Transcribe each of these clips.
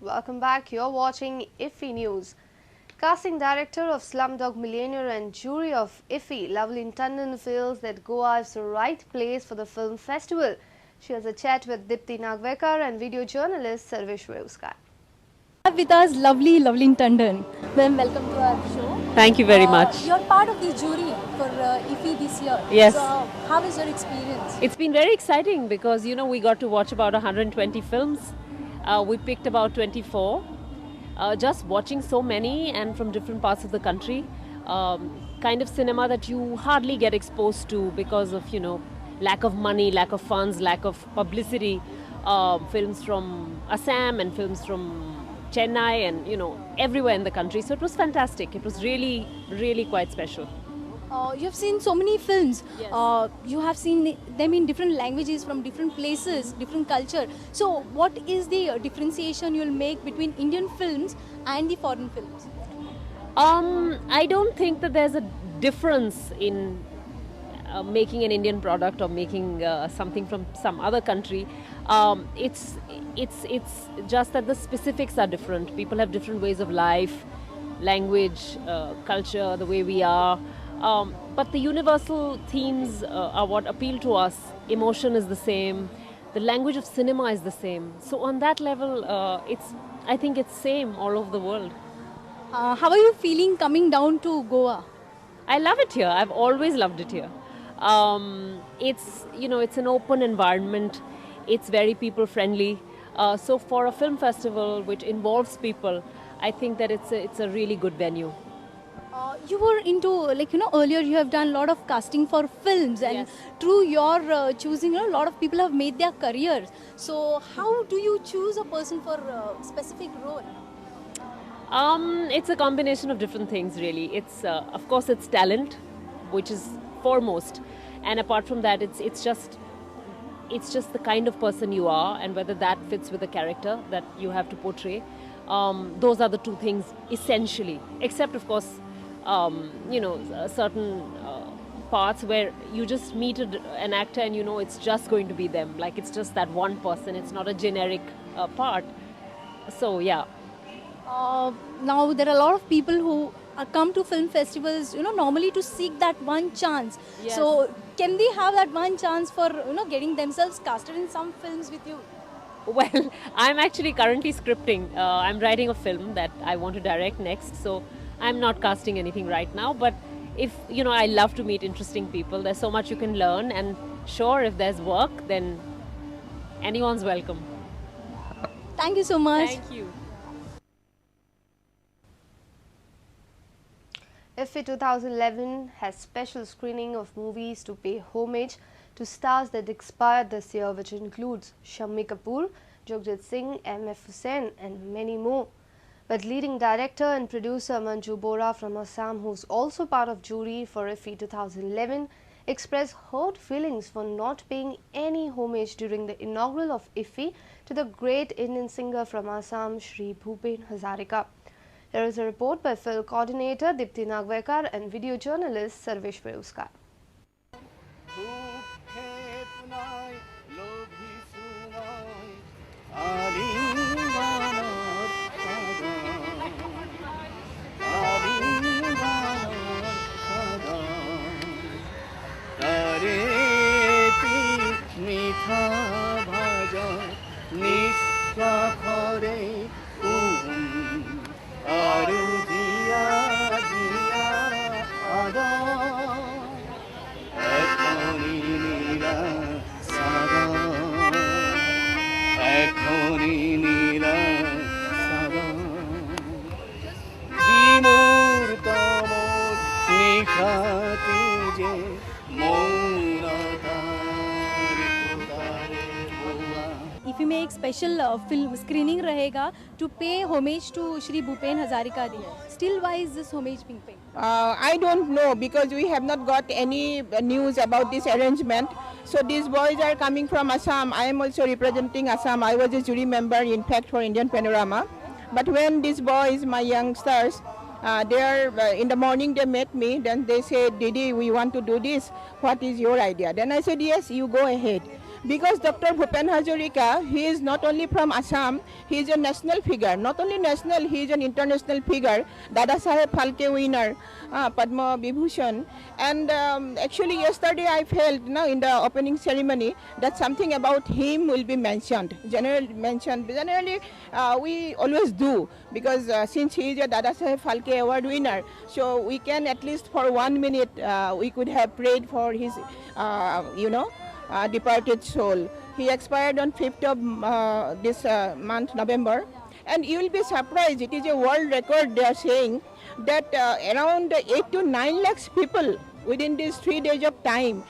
Welcome back. You're watching IffI News. Casting director of Slumdog Millionaire and jury of IffI, Lovelyn Tandon, feels that Goa is the right place for the film festival. She has a chat with Dipti Nagvekar and video journalist Sarvesh Reuskar. With us, Lovelyn Tandon. Ma'am, welcome to our show. Thank you very much. You're part of the jury for IffI this year. Yes. So, how is your experience? It's been very exciting because, we got to watch about 120 films. We picked about 24. Just watching so many and from different parts of the country. Kind of cinema that you hardly get exposed to because of, lack of money, lack of funds, lack of publicity. Films from Assam and films from Chennai and, everywhere in the country. So it was fantastic. It was really, really quite special. You've seen so many films. Yes. You have seen them in different languages, from different places, different culture. So what is the differentiation you'll make between Indian films and the foreign films? I don't think that there's a difference in making an Indian product or making something from some other country. It's just that the specifics are different. People have different ways of life, language, culture, the way we are. But the universal themes are what appeal to us. Emotion is the same. The language of cinema is the same. So on that level, I think it's same all over the world. How are you feeling coming down to Goa? I love it here. I've always loved it here. It's an open environment. It's very people friendly. So for a film festival which involves people, I think that it's a really good venue. You were into, earlier you have done a lot of casting for films, and Yes. through your choosing, a lot of people have made their careers. So how do you choose a person for a specific role? It's a combination of different things, really. It's of course it's talent, which is foremost, and apart from that, it's just the kind of person you are, and whether that fits with the character that you have to portray. Those are the two things essentially. Except, of course, certain parts where you just meet an actor and it's just going to be them. Like it's just that one person. It's not a generic part. So yeah. Now there are a lot of people who come to film festivals, normally to seek that one chance. Yes. So can they have that one chance for, getting themselves casted in some films with you? Well, I'm actually currently scripting. I'm writing a film that I want to direct next. So I'm not casting anything right now. But if, I love to meet interesting people. There's so much you can learn. And sure, if there's work, then anyone's welcome. Thank you so much. Thank you. IffI 2011 has special screening of movies to pay homage to stars that expired this year, which includes Shammi Kapoor, Jagjit Singh, M.F. Hussain and many more. But leading director and producer Manju Bora from Assam, who's also part of jury for IffI 2011, expressed hurt feelings for not paying any homage during the inaugural of IffI to the great Indian singer from Assam, Shri Bhupen Hazarika. Here is a report by film coordinator Dipti Nagvekar and video journalist Sarvesh Reuskar. If you make special film screening रहेगा to pay homage to Shri Bhupen Hazarika Ji. Still, why is this homage being paid? I don't know, because we have not got any news about this arrangement. So these boys are coming from Assam. I am also representing Assam. I was a jury member, in fact, for Indian Panorama. But when these boys, my youngsters, in the morning they met me, then they said, Didi, we want to do this. What is your idea? Then I said, yes, you go ahead. Because Dr. Bhupen Hazarika, he is not only from Assam, he is a national figure. Not only national, he is an international figure. Dada Saheb Phalke winner, Padma Vibhushan. And actually yesterday I felt in the opening ceremony that something about him will be mentioned. Generally we always do, because since he is a Dada Saheb Phalke award winner, so we can at least for 1 minute we could have prayed for his departed soul. He expired on 5th of this month, November. And you will be surprised, it is a world record they are saying that around 8 to 9 lakhs people within these 3 days of time,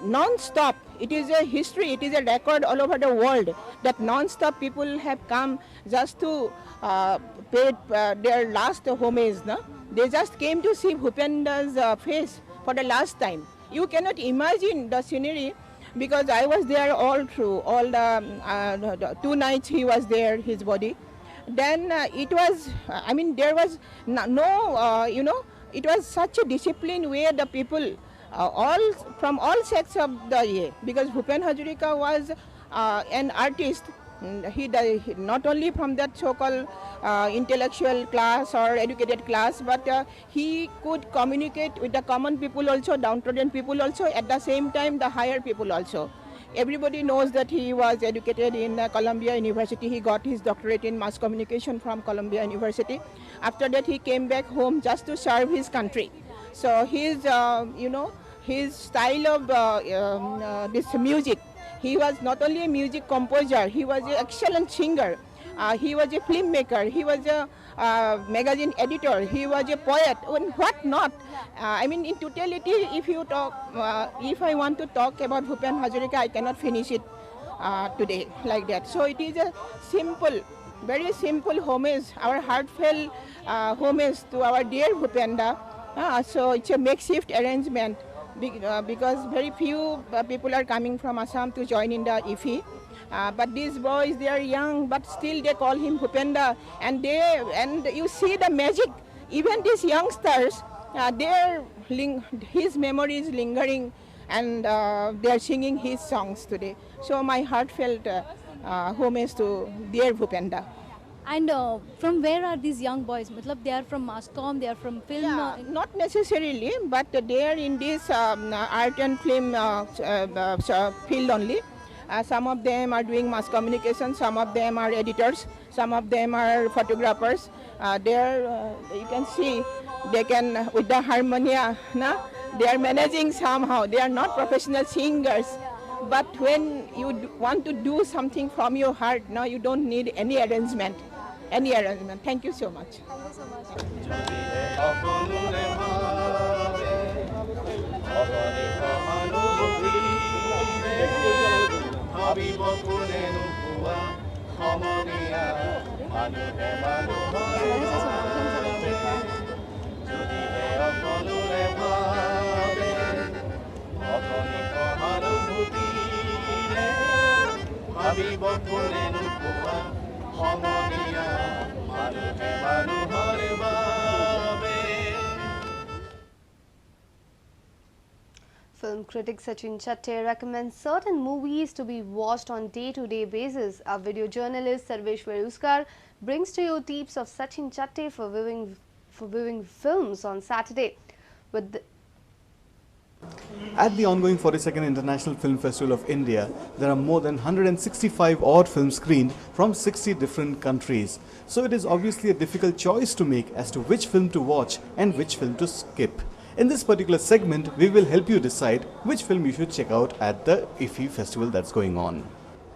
non-stop. It is a history, it is a record all over the world that non-stop people have come just to pay their last homage. No? They just came to see Bhupenda's face for the last time. You cannot imagine the scenery, because I was there all through, all the 2 nights he was there, his body. Then it was, there was it was such a disciplined way the people, all from all sects of the year, because Bhupen Hazarika was an artist. He not only from that so-called intellectual class or educated class, but he could communicate with the common people also, downtrodden people also, at the same time the higher people also. Everybody knows that he was educated in Columbia University. He got his doctorate in mass communication from Columbia University. After that he came back home just to serve his country. So his his style of this music, he was not only a music composer, he was an excellent singer, he was a filmmaker, he was a magazine editor, he was a poet, and what not. In totality, if you talk, if I want to talk about Bhupen Hazarika, I cannot finish it today like that. So it is a simple, very simple homage, our heartfelt homage to our dear Bhupenda. So it's a makeshift arrangement, because very few people are coming from Assam to join in the IffI. But these boys, they are young, but still they call him Bhupenda, and you see the magic. Even these youngsters, his memory is lingering, and they are singing his songs today. So my heartfelt homage to dear Bhupenda. And from where are these young boys? Matlab, they are from mass comm, they are from film? Yeah, not necessarily, but they are in this art and film field only. Some of them are doing mass communication, some of them are editors, some of them are photographers. You can see, they can, with the harmonia, they are managing somehow. They are not professional singers. But when you want to do something from your heart, now you don't need any arrangement. Thank you so much. Film critic Sachin Chatte recommends certain movies to be watched on day-to-day basis. Our video journalist Sarvesh Veruskar brings to you tips of Sachin Chatte for viewing films on Saturday. At the ongoing 42nd International Film Festival of India, there are more than 165 odd films screened from 60 different countries. So it is obviously a difficult choice to make as to which film to watch and which film to skip. In this particular segment, we will help you decide which film you should check out at the IffI festival that's going on.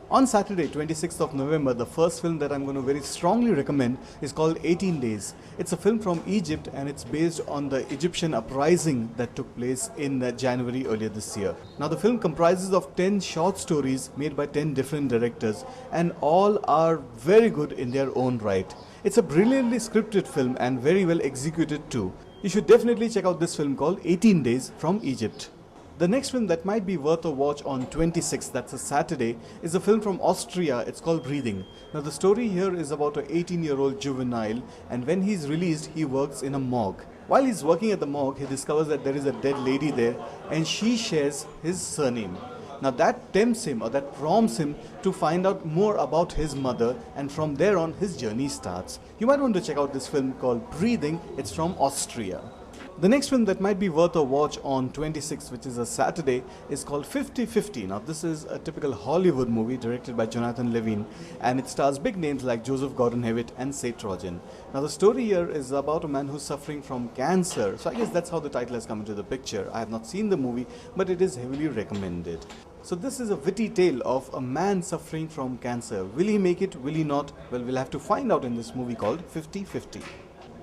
On Saturday, 26th of November, the first film that I'm going to very strongly recommend is called 18 Days. It's a film from Egypt, and it's based on the Egyptian uprising that took place in January earlier this year. Now, the film comprises of 10 short stories made by 10 different directors, and all are very good in their own right. It's a brilliantly scripted film and very well executed too. You should definitely check out this film called 18 Days from Egypt. The next film that might be worth a watch on 26th, that's a Saturday, is a film from Austria. It's called Breathing. Now the story here is about an 18-year-old juvenile, and when he's released, he works in a morgue. While he's working at the morgue, he discovers that there is a dead lady there, and she shares his surname. Now that tempts him or that prompts him to find out more about his mother, and from there on his journey starts. You might want to check out this film called Breathing. It's from Austria. The next film that might be worth a watch on 26th, which is a Saturday, is called 50-50. Now this is a typical Hollywood movie directed by Jonathan Levine, and it stars big names like Joseph Gordon-Levitt and Seth Rogen. Now the story here is about a man who's suffering from cancer. So I guess that's how the title has come into the picture. I have not seen the movie, but it is heavily recommended. So this is a witty tale of a man suffering from cancer. Will he make it? Will he not? Well, we'll have to find out in this movie called 50-50.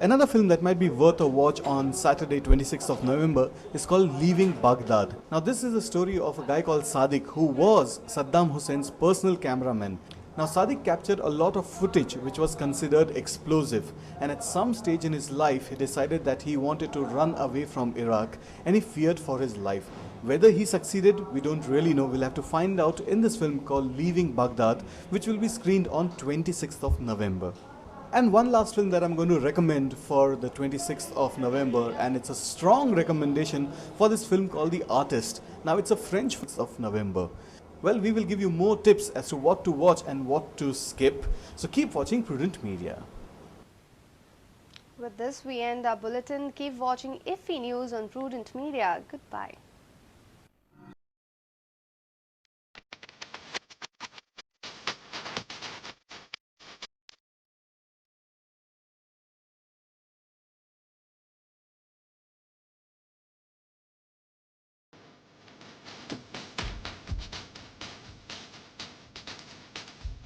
Another film that might be worth a watch on Saturday 26th of November is called Leaving Baghdad. Now this is a story of a guy called Sadiq who was Saddam Hussein's personal cameraman. Now Sadiq captured a lot of footage which was considered explosive, and at some stage in his life he decided that he wanted to run away from Iraq and he feared for his life. Whether he succeeded, we don't really know. We'll have to find out in this film called Leaving Baghdad, which will be screened on 26th of November. And one last film that I'm going to recommend for the 26th of November, and it's a strong recommendation for this film called The Artist. Now it's a French film of November. Well, we will give you more tips as to what to watch and what to skip. So keep watching Prudent Media. With this, we end our bulletin. Keep watching IffI News on Prudent Media. Goodbye.